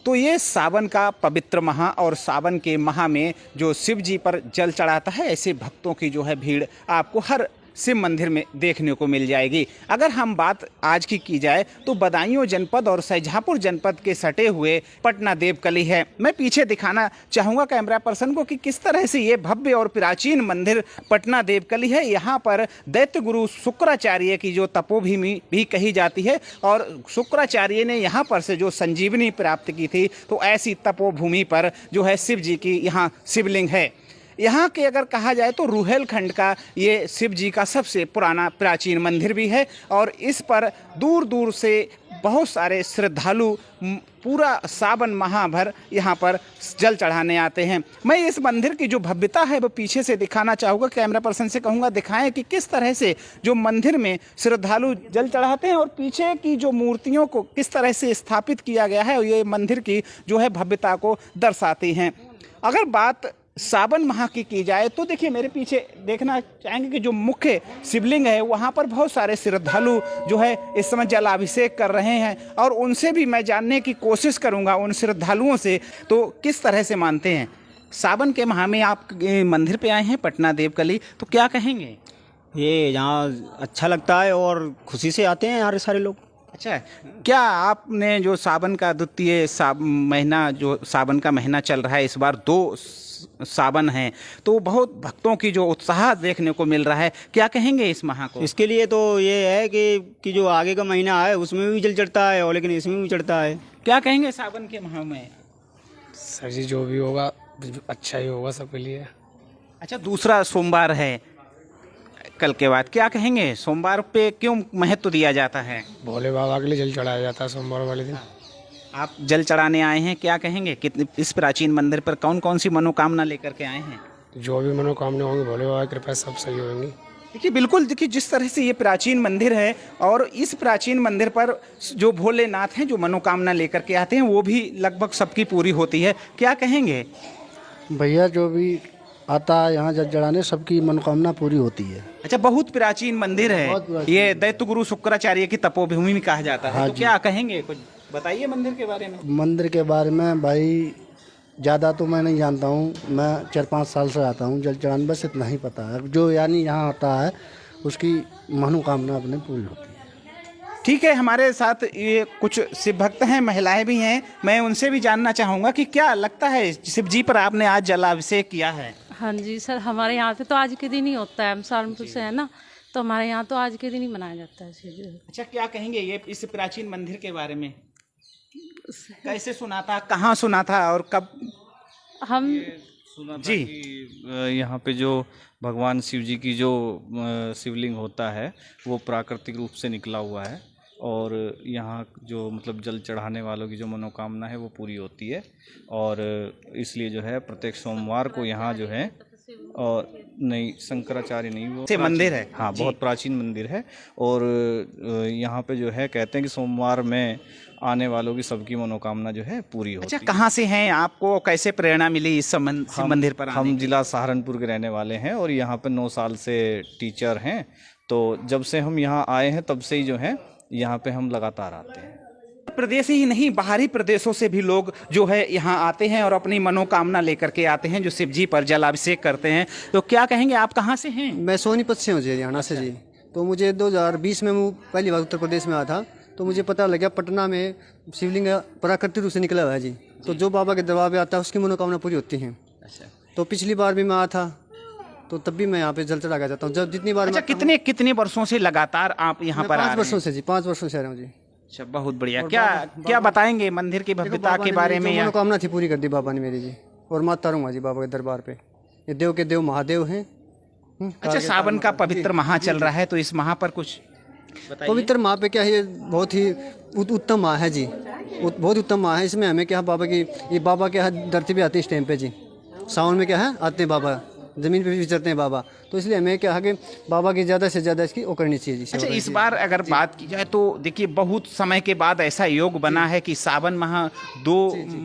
तो ये सावन का पवित्र माह और सावन के माह में जो शिव जी पर जल चढ़ाता है, ऐसे भक्तों की जो है भीड़ आपको हर शिव मंदिर में देखने को मिल जाएगी। अगर हम बात आज की जाए तो बदायूं जनपद और शाहजहाँपुर जनपद के सटे हुए पटना देवकली है। मैं पीछे दिखाना चाहूँगा कैमरा पर्सन को कि किस तरह से ये भव्य और प्राचीन मंदिर पटना देवकली है। यहाँ पर दैत्य गुरु शुक्राचार्य की जो तपोभूमि भी कही जाती है और शुक्राचार्य ने यहाँ पर से जो संजीवनी प्राप्त की थी, तो ऐसी तपोभूमि पर जो है शिव जी की यहाँ शिवलिंग है। यहाँ के अगर कहा जाए तो रुहेलखंड का ये शिव जी का सबसे पुराना प्राचीन मंदिर भी है और इस पर दूर दूर से बहुत सारे श्रद्धालु पूरा सावन माह भर यहाँ पर जल चढ़ाने आते हैं। मैं इस मंदिर की जो भव्यता है वो पीछे से दिखाना चाहूँगा, कैमरा पर्सन से कहूँगा दिखाएं कि किस तरह से जो मंदिर में श्रद्धालु जल चढ़ाते हैं और पीछे की जो मूर्तियों को किस तरह से स्थापित किया गया है, ये मंदिर की जो है भव्यता को दर्शाती हैं। अगर बात सावन माह की जाए तो देखिए मेरे पीछे देखना चाहेंगे कि जो मुख्य शिवलिंग है वहाँ पर बहुत सारे श्रद्धालु जो है इस समय जलाभिषेक कर रहे हैं और उनसे भी मैं जानने की कोशिश करूँगा उन श्रद्धालुओं से तो किस तरह से मानते हैं। सावन के माह में आप मंदिर पे आए हैं पटना देवकली, तो क्या कहेंगे? ये यहाँ अच्छा लगता है और खुशी से आते हैं यहाँ सारे लोग। अच्छा, क्या आपने जो सावन का द्वितीय महीना जो सावन का महीना चल रहा है, इस बार 2 सावन है तो बहुत भक्तों की जो उत्साह देखने को मिल रहा है, क्या कहेंगे इस माह को? इसके लिए तो ये है कि जो आगे का महीना है उसमें भी जल चढ़ता है और लेकिन इसमें भी चढ़ता है। क्या कहेंगे सावन के माह में? सर जी जो भी होगा अच्छा ही होगा सबके लिए। अच्छा, दूसरा सोमवार है कल के बाद, क्या कहेंगे सोमवार पे क्यों महत्व दिया जाता है? भोले बाबा के लिए जल चढ़ाया जाता है सोमवार वाले दिन। आप जल चढ़ाने आए हैं, क्या कहेंगे कितने इस प्राचीन मंदिर पर कौन कौन सी मनोकामना लेकर के आए हैं? जो भी मनोकामना होंगी भोले बाबा की कृपा सब सही होंगी। देखिए बिल्कुल, देखिए जिस तरह से ये प्राचीन मंदिर है और इस प्राचीन मंदिर पर जो भोलेनाथ हैं जो मनोकामना लेकर के आते हैं वो भी लगभग सबकी पूरी होती है। क्या कहेंगे भैया? जो भी आता है यहाँ जल चढ़ाने सबकी मनोकामना पूरी होती है। अच्छा, बहुत प्राचीन मंदिर है ये, दैत्य गुरु शुक्राचार्य की तपोभूमि में कहा जाता है। तो क्या कहेंगे, कुछ बताइए मंदिर के बारे में? मंदिर के बारे में भाई ज़्यादा तो मैं नहीं जानता हूँ, मैं 4-5 साल से आता हूँ जल चढ़ाने, बस इतना ही पता है। जो यानी यहाँ आता है उसकी मनोकामना अपने पूरी होती है। ठीक है, हमारे साथ ये कुछ शिव भक्त हैं, महिलाएं भी हैं, मैं उनसे भी जानना चाहूँगा कि क्या लगता है शिव जी पर आपने आज जलाभिषेक किया है? हाँ जी सर, हमारे यहाँ पे तो आज के दिन ही होता है, हम सहारनपुर से है ना, तो हमारे यहाँ तो आज के दिन ही मनाया जाता है शिव। अच्छा, क्या कहेंगे ये इस प्राचीन मंदिर के बारे में? कैसे सुना था, कहाँ सुना था और कब? हम सुना था कि यहाँ पे जो भगवान शिव जी की जो शिवलिंग होता है वो प्राकृतिक रूप से निकला हुआ है और यहाँ जो मतलब जल चढ़ाने वालों की जो मनोकामना है वो पूरी होती है और इसलिए जो है प्रत्येक सोमवार को यहाँ जो है, और नहीं शंकराचार्य नहीं, वो से मंदिर है। हाँ, बहुत प्राचीन मंदिर है और यहाँ पे जो है कहते हैं कि सोमवार में आने वालों की सबकी मनोकामना जो है पूरी होती है। अच्छा, कहाँ से हैं, आपको कैसे प्रेरणा मिली इस मंदिर पर आने? हम जिला सहारनपुर के रहने वाले हैं और यहाँ पे 9 साल से टीचर हैं, तो जब से हम यहाँ आए हैं तब से ही जो है यहाँ पे हम लगातार आते हैं। प्रदेश ही नहीं, बाहरी प्रदेशों से भी लोग जो है यहाँ आते हैं और अपनी मनोकामना लेकर के आते हैं जो शिव जी पर जलाभिषेक करते हैं। तो क्या कहेंगे, आप कहाँ से हैं? मैं सोनीपत से हूँ जी, हरियाणा से जी। तो मुझे 2020 में मैं पहली बार उत्तर प्रदेश में आया था तो मुझे पता लगा पटना में शिवलिंग प्राकृतिक रूप से निकला हुआ है जी। तो जो बाबा के दरबार पे आता है उसकी मनोकामना पूरी होती है। अच्छा, तो पिछली बार भी मैं आया था तो तब भी मैं यहाँ पे जल चढ़ा के जाता हूँ जब जितनी बार। अच्छा, कितने वर्षों से लगातार आप यहाँ पर आ रहे हैं? 5 वर्षों से जी, 5 वर्षों से आ रहा हूँ जी। अच्छा, बहुत बढ़िया। क्या बताएंगे मंदिर की भव्यता के बारे में? मनोकामना थी पूरी कर दी बाबा ने मेरी जी, और माता रहूँगा जी बाबा के दरबार पे। ये देव के देव महादेव हैं। अच्छा, सावन का पवित्र माह चल रहा है तो इस माह पर कुछ बताइए। पवित्र माह पे क्या है, ये बहुत ही उत्तम माह है जी, बहुत उत्तम माह है। इसमें हमें क्या बाबा की, ये बाबा के धरती पे आते हैं इस टाइम पे जी। सावन में क्या है आते हैं बाबा, ज़मीन पे भी विचरते हैं बाबा, तो इसलिए हमें क्या है कि बाबा की ज़्यादा से ज़्यादा इसकी वो करनी चाहिए जी। अच्छा, इस बार अगर बात की जाए तो देखिए बहुत समय के बाद ऐसा योग बना है कि सावन माह 2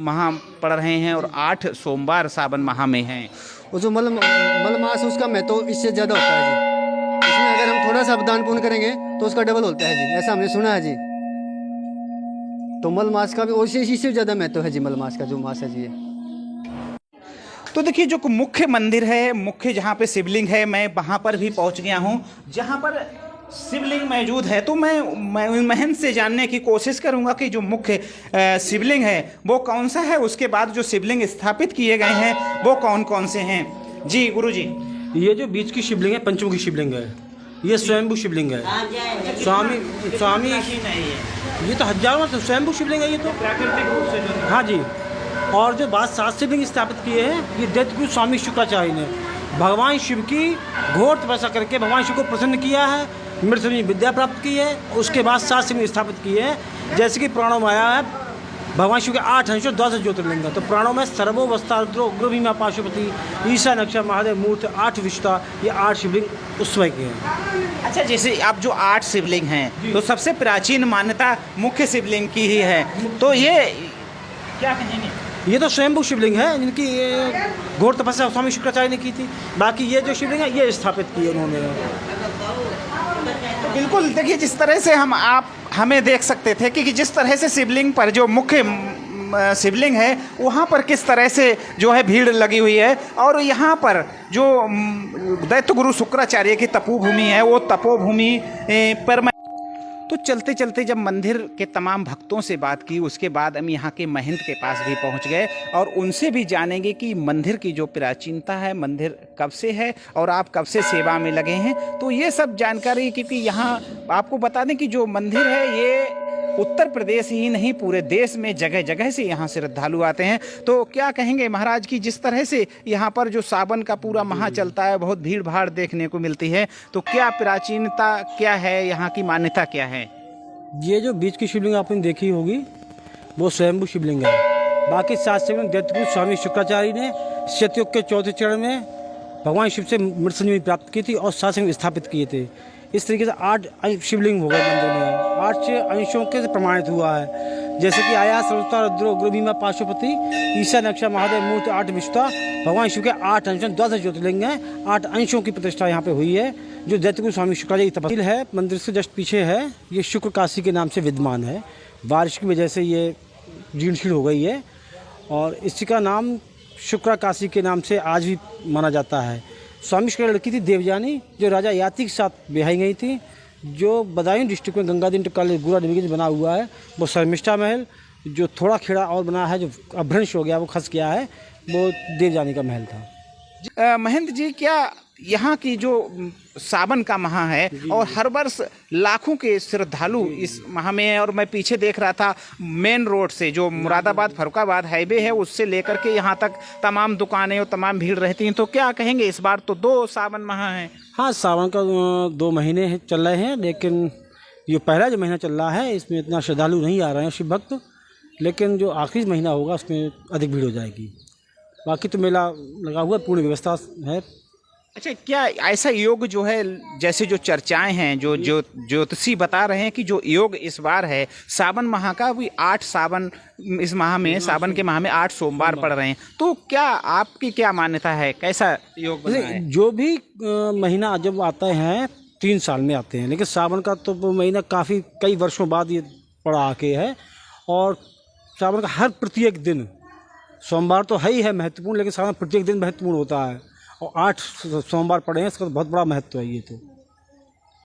माह पड़ रहे हैं और 8 सोमवार सावन माह में हैं। वो जो मल मास उसका महत्व इससे ज़्यादा होता है जी। इसमें अगर हम थोड़ा सा दान पुण्य करेंगे तो उसका डबल होता है जी, ऐसा हमने सुना है जी। तो मलमास का भी उसी से ज़्यादा महत्व है जी, मलमास का जो मास है जी ये। तो देखिए जो मुख्य मंदिर है, मुख्य जहाँ पे शिवलिंग है, मैं वहाँ पर भी पहुँच गया हूँ जहाँ पर शिवलिंग मौजूद है। तो मैं महंत से जानने की कोशिश करूँगा कि जो मुख्य शिवलिंग है वो कौन सा है, उसके बाद जो शिवलिंग स्थापित किए गए हैं वो कौन कौन से हैं। जी गुरु जी। ये जो बीच की शिवलिंग है पंचमुखी शिवलिंग है, ये स्वयंभू शिवलिंग है। स्वामी ये तो हजारों स्वयंभू शिवलिंग है ये तो प्राकृतिक रूप से जो हाँ जी। और जो बाद 7 शिवलिंग स्थापित किए हैं ये दैत्यगुरु स्वामी शुक्राचार्य ने भगवान शिव की घोर तपस्या करके भगवान शिव को प्रसन्न किया है, मृत संजीवनी विद्या प्राप्त की है। उसके बाद 7 शिवलिंग स्थापित किए हैं। जैसे कि पुराणों में आया है भगवान शिव के 8 अंशों 10 ज्योतिर्लिंग है। तो पुराणों में सर्वोवस्था रुद्रो उग्र भीमा पाशुपति ईशा नक्षा महादेव मूर्ति 8 विष्टा, ये 8 शिवलिंग उस समय के हैं। अच्छा, जैसे अब जो 8 शिवलिंग हैं तो सबसे प्राचीन मान्यता मुख्य शिवलिंग की ही है, तो ये क्या कहेंगे? ये तो स्वयंभू शिवलिंग है जिनकी घोर तपस्या स्वामी शुक्राचार्य ने की थी। बाकी ये जो शिवलिंग है ये स्थापित किए उन्होंने। तो बिल्कुल देखिए जिस तरह से हमें देख सकते थे कि जिस तरह से शिवलिंग पर जो मुख्य शिवलिंग है वहाँ पर किस तरह से जो है भीड़ लगी हुई है, और यहाँ पर जो दैत्य गुरु शुक्राचार्य की तपोभूमि है वो तपोभूमि पर तो चलते चलते जब मंदिर के तमाम भक्तों से बात की, उसके बाद हम यहाँ के महंत के पास भी पहुँच गए और उनसे भी जानेंगे कि मंदिर की जो प्राचीनता है, मंदिर कब से है और आप कब से सेवा में लगे हैं। तो ये सब जानकारी, क्योंकि यहाँ आपको बता दें कि जो मंदिर है ये उत्तर प्रदेश ही नहीं पूरे देश में जगह जगह से यहाँ श्रद्धालु आते हैं। तो क्या कहेंगे महाराज की जिस तरह से यहाँ पर जो सावन का पूरा माह चलता है, बहुत भीड़ भाड़ देखने को मिलती है, तो क्या प्राचीनता क्या है, यहाँ की मान्यता क्या है? ये जो बीच की शिवलिंग आपने देखी होगी वो स्वयंभू शिवलिंग है। बाकी 7 शिवलिंग दैत्यगुरु स्वामी शुक्राचार्य ने सतयुग के 4थे चरण में भगवान शिव से मृत संजीवनी प्राप्त की थी और 7 शिवलिंग स्थापित किए थे। इस तरीके से 8 शिवलिंग हो गए मंदिर में, 8 अंशों के प्रमाणित हुआ है। जैसे कि आया सर्वता रुद्रो उग्र भीमा पाशुपति ईशा नक्षा महादेव मूर्ति 8 विष्टा, भगवान शिव के 8 अंशों 10 ज्योतिर्लिंग हैं। 8 अंशों की प्रतिष्ठा यहाँ पे हुई है जो दैत्यगुरु स्वामी शुक्राचार्य की तपस्या है। मंदिर से जस्ट पीछे है, ये शुक्र काशी के नाम से विद्यमान है। बारिश की वजह से ये जीर्ण शीर्ण हो गई है और इसी का नाम शुक्र काशी के नाम से आज भी माना जाता है। स्वामी शुक्र लड़की थी देवयानी, जो राजा याति के साथ ब्याही गई थी, जो बदायूं डिस्ट्रिक्ट में गंगादीन कॉलेज गुरा डिवीजन बना हुआ है। वो शर्मिष्ठा महल जो थोड़ा खेड़ा और बना है, जो अभ्रंश हो गया वो खस गया है, वो देवयानी का महल था। महंत जी, क्या यहाँ की जो सावन का माह है और हर वर्ष लाखों के श्रद्धालु इस माह में है, और मैं पीछे देख रहा था मेन रोड से जो मुरादाबाद फरुखाबाद हाईवे है उससे लेकर के यहाँ तक तमाम दुकानें और तमाम भीड़ रहती हैं, तो क्या कहेंगे? इस बार तो 2 सावन माह हैं। हाँ, सावन का 2 महीने चल रहे हैं, लेकिन ये पहला जो महीना चल रहा है इसमें इतना श्रद्धालु नहीं आ रहे हैं शिव भक्त, लेकिन जो आखिरी महीना होगा उसमें अधिक भीड़ हो जाएगी। बाकी तो मेला लगा हुआ, पूर्ण व्यवस्था है। अच्छा, क्या ऐसा योग जो है, जैसे जो चर्चाएं हैं, जो ज्योतिषी बता रहे हैं कि जो योग इस बार है सावन माह का, भी 8 सावन इस माह में, सावन के माह में 8 सोमवार पड़ रहे हैं, तो क्या आपकी क्या मान्यता है, कैसा योग बना है? जो भी महीना जब आते हैं 3 साल में आते हैं, लेकिन सावन का तो महीना काफ़ी कई वर्षों बाद ये पड़ा आके है। और सावन का हर प्रत्येक दिन, सोमवार तो है ही है महत्वपूर्ण, लेकिन सावन प्रत्येक दिन महत्वपूर्ण होता है और 8 सोमवार पड़े हैं, इसका तो बहुत बड़ा महत्व है ये तो।